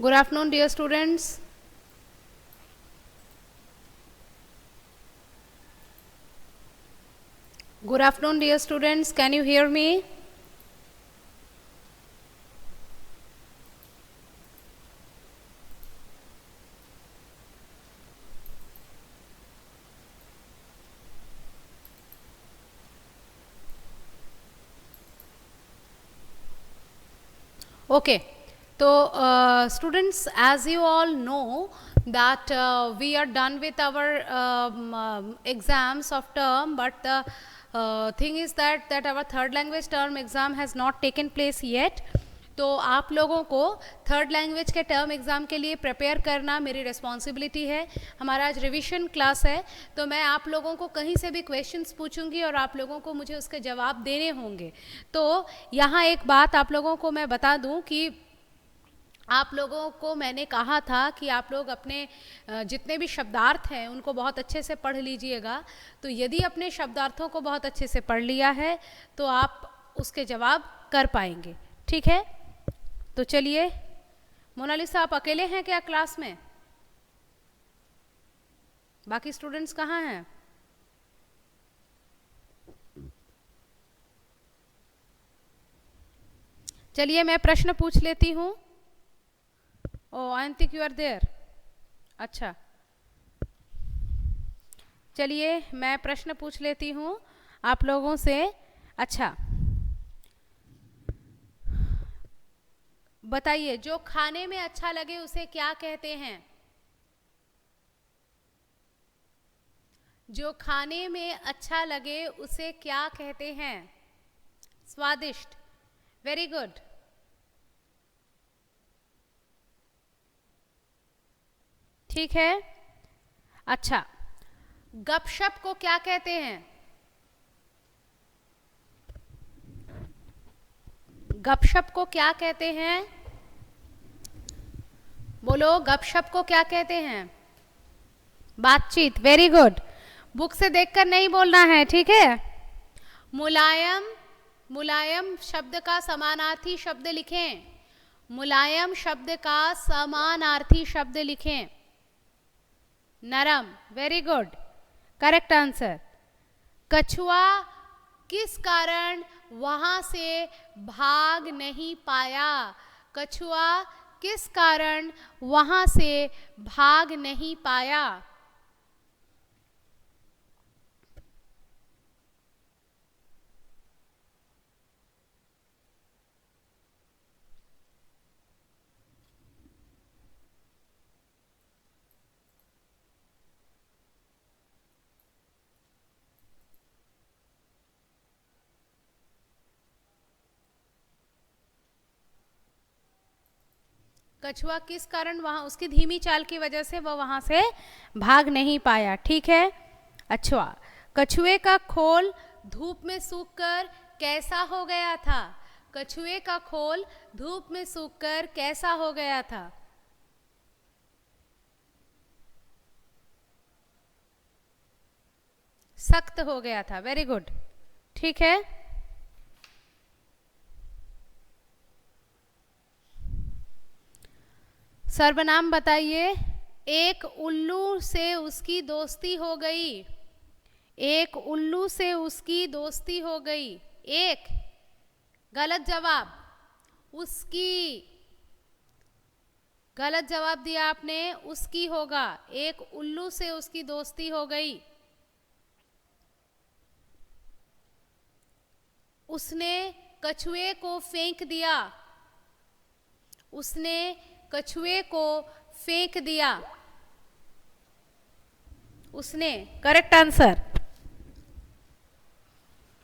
Good afternoon, dear students. Good afternoon, dear students. Can you hear me? Okay. So, students, as you all know that we are done with our exams of term, but the thing is that our third language term exam has not taken place yet. तो आप लोगों को third language के term exam के लिए prepare करना मेरी responsibility है. हमारा आज रिवीजन क्लास है, तो मैं आप लोगों को कहीं से भी क्वेश्चंस पूछूंगी और आप लोगों को मुझे उसके जवाब देने होंगे. तो यहाँ एक बात आप लोगों को मैं बता दूं कि आप लोगों को मैंने कहा था कि आप लोग अपने जितने भी शब्दार्थ हैं उनको बहुत अच्छे से पढ़ लीजिएगा. तो यदि अपने शब्दार्थों को बहुत अच्छे से पढ़ लिया है तो आप उसके जवाब कर पाएंगे. ठीक है, तो चलिए. मोनालिसा, आप अकेले हैं क्या क्लास में? बाकी स्टूडेंट्स कहाँ हैं? चलिए मैं प्रश्न पूछ लेती हूँ. ओ अयंतिक, यू आर देयर. अच्छा, चलिए मैं प्रश्न पूछ लेती हूँ आप लोगों से. अच्छा, बताइए, जो खाने में अच्छा लगे उसे क्या कहते हैं? जो खाने में अच्छा लगे उसे क्या कहते हैं? स्वादिष्ट. Very good. ठीक है. अच्छा, गपशप को क्या कहते हैं? गपशप को क्या कहते हैं? बोलो, गपशप को क्या कहते हैं? बातचीत. Very good. बुक से देखकर नहीं बोलना है, ठीक है. मुलायम. मुलायम शब्द का समानार्थी शब्द लिखें. मुलायम शब्द का समानार्थी शब्द लिखें. नरम. Very good, correct answer. कछुआ किस कारण वहां से भाग नहीं पाया? कछुआ किस कारण वहां से भाग नहीं पाया? कछुआ किस कारण वहां, उसकी धीमी चाल की वजह से वह वहां से भाग नहीं पाया. ठीक है. अच्छा, कछुए का खोल धूप में सूखकर कैसा हो गया था? कछुए का खोल धूप में सूखकर कैसा हो गया था? सख्त हो गया था. Very good. ठीक है. सर्वनाम बताइए. एक उल्लू से उसकी दोस्ती हो गई. एक उल्लू से उसकी दोस्ती हो गई. एक. गलत जवाब. उसकी. गलत जवाब दिया आपने. उसकी होगा. एक उल्लू से उसकी दोस्ती हो गई. उसने कछुए को फेंक दिया. उसने कछुए को फेंक दिया. उसने. Correct answer.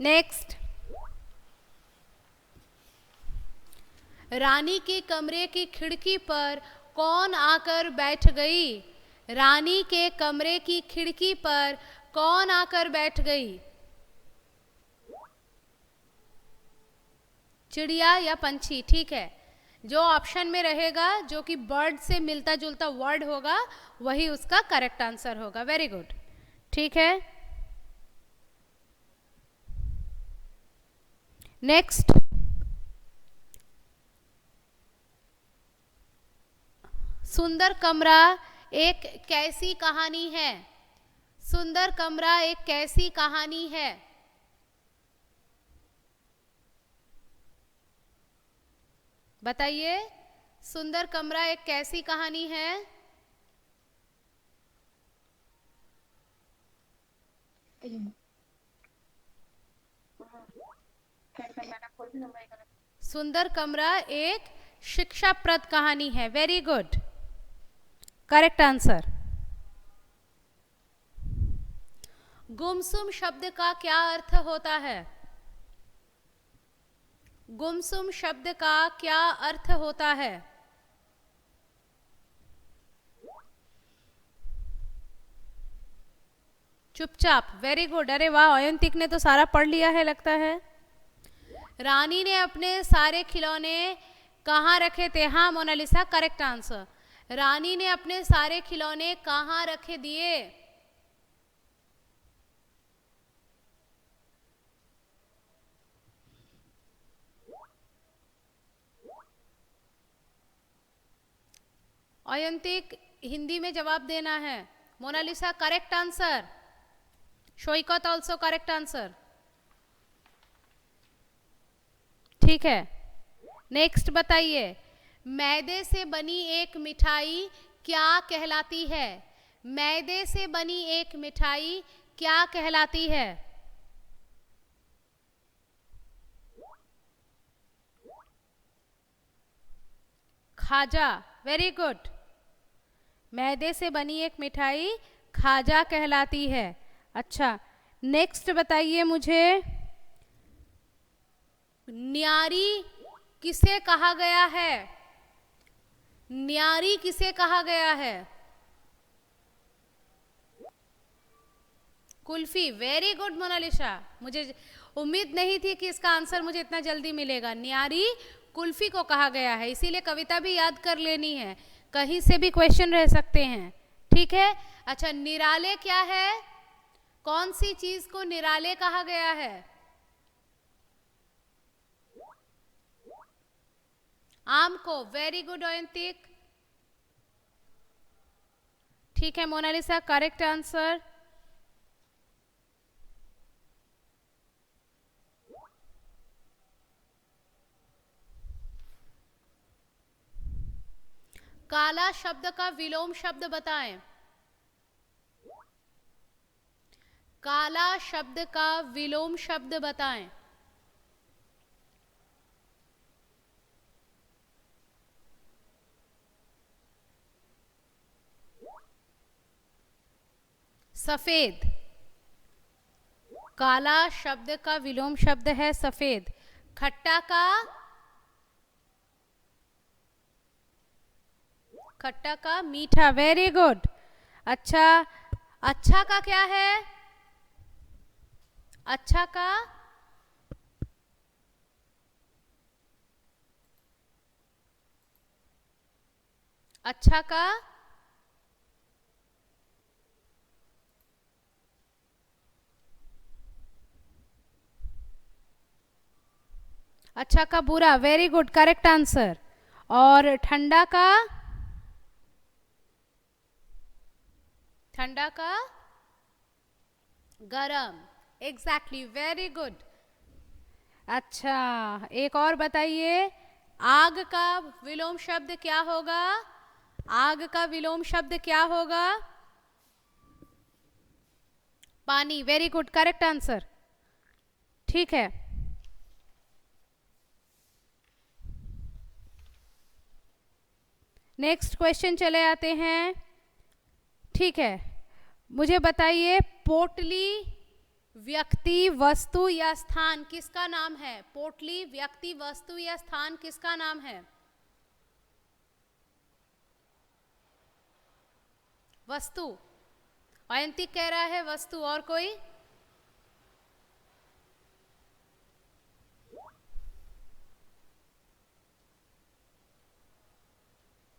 नेक्स्ट. रानी के कमरे की खिड़की पर कौन आकर बैठ गई? रानी के कमरे की खिड़की पर कौन आकर बैठ गई? चिड़िया या पंछी. ठीक है, जो ऑप्शन में रहेगा, जो कि बर्ड से मिलता जुलता वर्ड होगा, वही उसका करेक्ट आंसर होगा. Very good. ठीक है. नेक्स्ट. सुंदर कमरा एक कैसी कहानी है? सुंदर कमरा एक कैसी कहानी है? बताइए, सुंदर कमरा एक कैसी कहानी है? सुंदर कमरा एक शिक्षाप्रद कहानी है। Very good, correct answer. गुमसुम शब्द का क्या अर्थ होता है? गुमसुम शब्द का क्या अर्थ होता है? चुपचाप। Very good. अरे वाह, अयंतिक ने तो सारा पढ़ लिया है लगता है। रानी ने अपने सारे खिलौने कहाँ रखे थे? हाँ मोनालिसा, करेक्ट आंसर। रानी ने अपने सारे खिलौने कहाँ रखे दिए? अयंतिक हिंदी में जवाब देना है। Monalisa, correct answer. Shoikat also correct answer. ठीक है, नेक्स्ट बताइए। मैदे से बनी एक मिठाई क्या कहलाती है? मैदे से बनी एक मिठाई क्या कहलाती है? खाजा। Very good. मैदे से बनी एक मिठाई खाजा कहलाती है। अच्छा, नेक्स्ट बताइए मुझे, न्यारी किसे कहा गया है? न्यारी किसे कहा गया है? कुल्फी। वेरी गुड मोनालिसा, मुझे उम्मीद नहीं थी कि इसका आंसर मुझे इतना जल्दी मिलेगा। न्यारी कुल्फी को कहा गया है, इसीलिए कविता भी याद कर लेनी है, कहीं से भी क्वेश्चन रह सकते हैं। ठीक है। अच्छा, निराले क्या है? कौन सी चीज को निराले कहा गया है? आम को। Very good Ayantik. ठीक है मोनालिसा, करेक्ट आंसर। काला शब्द का विलोम शब्द बताएं। काला शब्द का विलोम शब्द बताएं। सफेद। काला शब्द का विलोम शब्द है सफेद। खट्टा का? खट्टा का मीठा। Very good. अच्छा, अच्छा का क्या है? अच्छा का? अच्छा का? अच्छा का बुरा। Very good, correct answer. और ठंडा का? ठंडा का गरम। Exactly, very good. अच्छा, एक और बताइए, आग का विलोम शब्द क्या होगा? आग का विलोम शब्द क्या होगा? पानी। Very good, correct answer. ठीक है, नेक्स्ट क्वेश्चन चले आते हैं। ठीक है, मुझे बताइए, पोटली व्यक्ति, वस्तु या स्थान किसका नाम है? पोटली व्यक्ति, वस्तु या स्थान किसका नाम है? वस्तु। अयंतिक कह रहा है वस्तु, और कोई?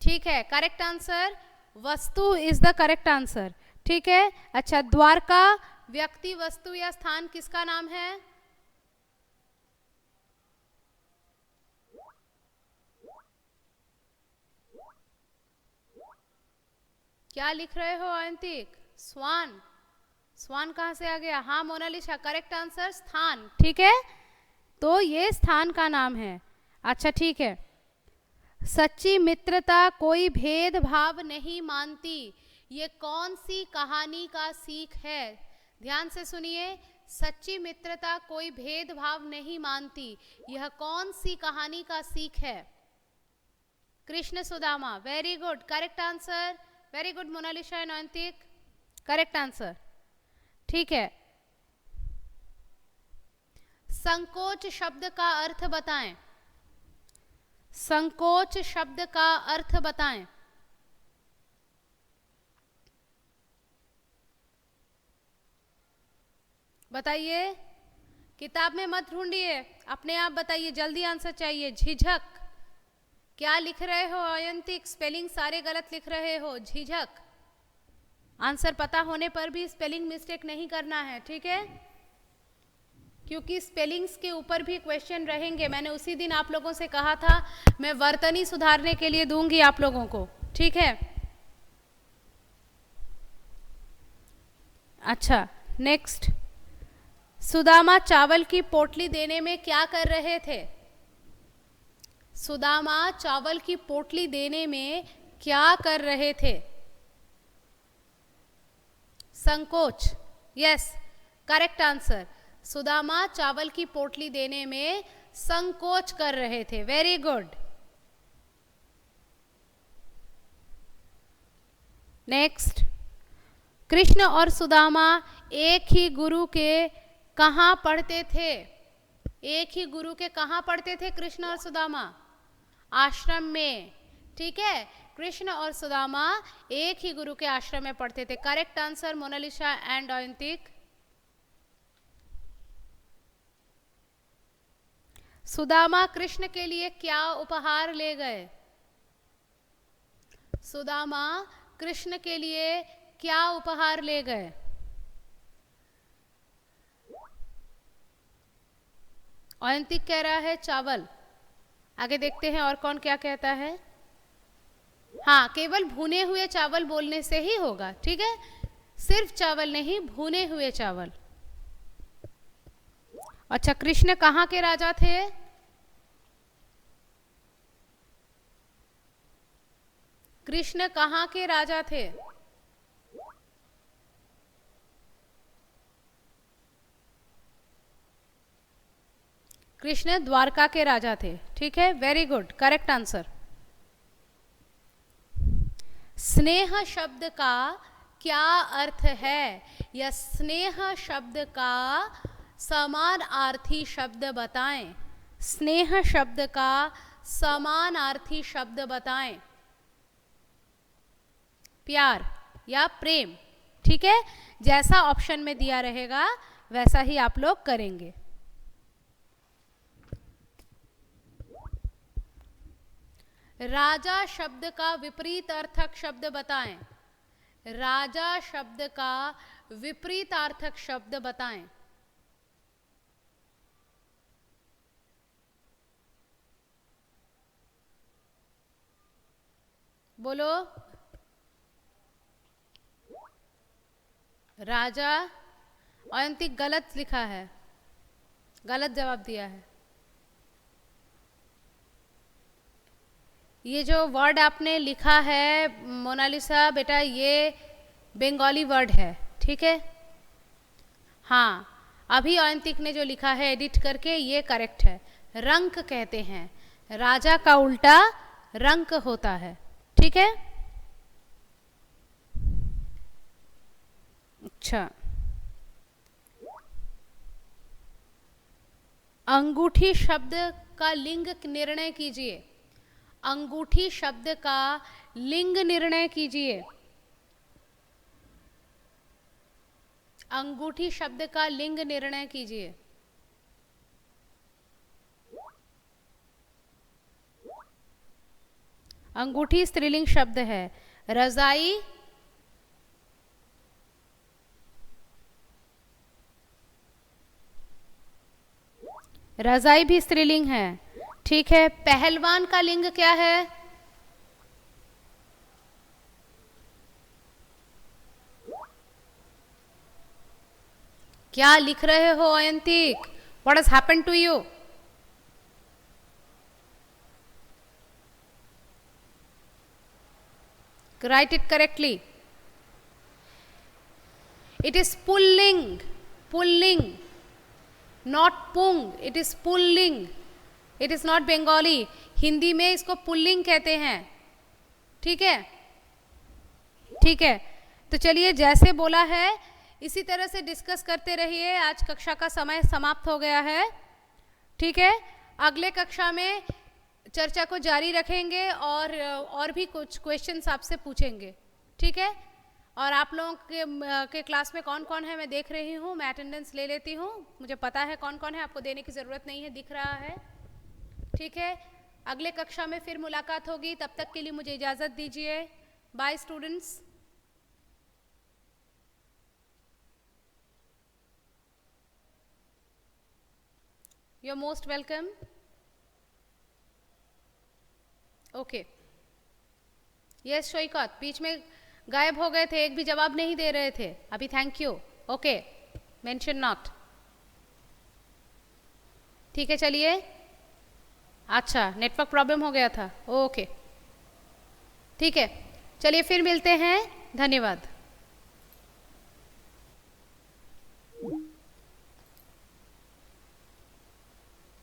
ठीक है, करेक्ट आंसर वस्तु इज द करेक्ट आंसर। ठीक है। अच्छा, द्वारका व्यक्ति, वस्तु या स्थान किसका नाम है? क्या लिख रहे हो अयंतिक? स्वान, स्वान कहाँ से आ गया? हाँ मोनालिसा, करेक्ट आंसर स्थान, ठीक है, तो ये स्थान का नाम है। अच्छा ठीक है, सच्ची मित्रता कोई भेदभाव नहीं मानती, ये कौन सी कहानी का सीख है? ध्यान से सुनिए, सच्ची मित्रता कोई भेदभाव नहीं मानती, यह कौन सी कहानी का सीख है? Krishna Sudama, very good, correct answer, very good Monalisa and Ayantik, correct answer, ठीक है। संकोच शब्द का अर्थ बताएं, संकोच शब्द का अर्थ बताएं। बताइए, किताब में मत ढूंढिए, अपने आप बताइए, जल्दी आंसर चाहिए। झिझक, क्या लिख रहे हो अयंतिक? स्पेलिंग सारे गलत लिख रहे हो। झिझक, आंसर पता होने पर भी स्पेलिंग मिस्टेक नहीं करना है, ठीक है, क्योंकि स्पेलिंग्स के ऊपर भी क्वेश्चन रहेंगे। मैंने उसी दिन आप लोगों से कहा था मैं वर्तनी सुधारने के लिए दूंगी आप लोगों को, ठीक है। अच्छा नेक्स्ट, सुदामा चावल की पोटली देने में क्या कर रहे थे? सुदामा चावल की पोटली देने में क्या कर रहे थे? संकोच, यस, करेक्ट आंसर, सुदामा चावल की पोटली देने में संकोच कर रहे थे, वेरी गुड। नेक्स्ट, कृष्ण और सुदामा एक ही गुरु के कहाँ पढ़ते थे? एक ही गुरु के कहाँ पढ़ते थे कृष्ण और सुदामा? आश्रम में, ठीक है, कृष्ण और सुदामा एक ही गुरु के आश्रम में पढ़ते थे, correct answer Monalisa and Ayantik. Sudama Krishna के लिए क्या उपहार ले गए? सुदामा कृष्ण के लिए क्या उपहार ले गए? अयंतिक कह रहा है चावल, आगे देखते हैं और कौन क्या कहता है। हाँ, केवल भुने हुए चावल बोलने से ही होगा, ठीक है, सिर्फ चावल नहीं, भुने हुए चावल। अच्छा, कृष्ण कहाँ के राजा थे? कृष्ण कहाँ के राजा थे? कृष्ण द्वारका के राजा थे, ठीक है, वेरी गुड, करेक्ट आंसर। स्नेह शब्द का क्या अर्थ है? या स्नेह शब्द का समानार्थी शब्द बताएं। स्नेह शब्द का समानार्थी शब्द बताएं। प्यार या प्रेम, ठीक है, जैसा ऑप्शन में दिया रहेगा वैसा ही आप लोग करेंगे। राजा शब्द का विपरीत अर्थक शब्द बताएं। राजा शब्द का विपरीतार्थक शब्द बताएं। बोलो। राजा, अयंतिक गलत लिखा है, गलत जवाब दिया है। ये जो वर्ड आपने लिखा है मोनालिसा बेटा, ये बंगाली वर्ड है, ठीक है। हाँ, अभी अयंतिक ने जो लिखा है एडिट करके, ये करेक्ट है। रंक कहते हैं, राजा का उल्टा रंक होता है, ठीक है। अच्छा, अंगूठी शब्द का लिंग निर्णय कीजिए। अंगूठी शब्द का लिंग निर्णय कीजिए। अंगूठी शब्द का लिंग निर्णय कीजिए। अंगूठी स्त्रीलिंग शब्द है। रजाई, रजाई भी स्त्रीलिंग है, ठीक है। पहलवान का लिंग क्या है? क्या लिख रहे हो Ayantik? What has happened to you? Write it correctly. It is pulling, pulling, not pung. It is pulling. It is not Bengali. Hindi में इसको पुल्लिंग कहते हैं. ठीक है, ठीक है. तो चलिए, जैसे बोला है इसी तरह से डिस्कस करते रहिए. आज कक्षा का समय समाप्त हो गया है. ठीक है, अगले कक्षा में चर्चा को जारी रखेंगे और भी कुछ क्वेश्चंस आपसे पूछेंगे. ठीक है, और आप लोगों के क्लास में कौन कौन है मैं देख रही हूँ. मैं अटेंडेंस ले लेती हूँ, मुझे पता है कौन कौन है. आपको देने की ज़रूरत नहीं है, दिख रहा है. ठीक है, अगले कक्षा में फिर मुलाकात होगी. तब तक के लिए मुझे इजाज़त दीजिए. Bye students. You are most welcome. Okay. Yes Shoikat, बीच में गायब हो गए थे, एक भी जवाब नहीं दे रहे थे अभी. Thank you. Okay, mention not. ठीक है, चलिए. अच्छा, नेटवर्क प्रॉब्लम हो गया था. ओके, ठीक है, चलिए फिर मिलते हैं. धन्यवाद.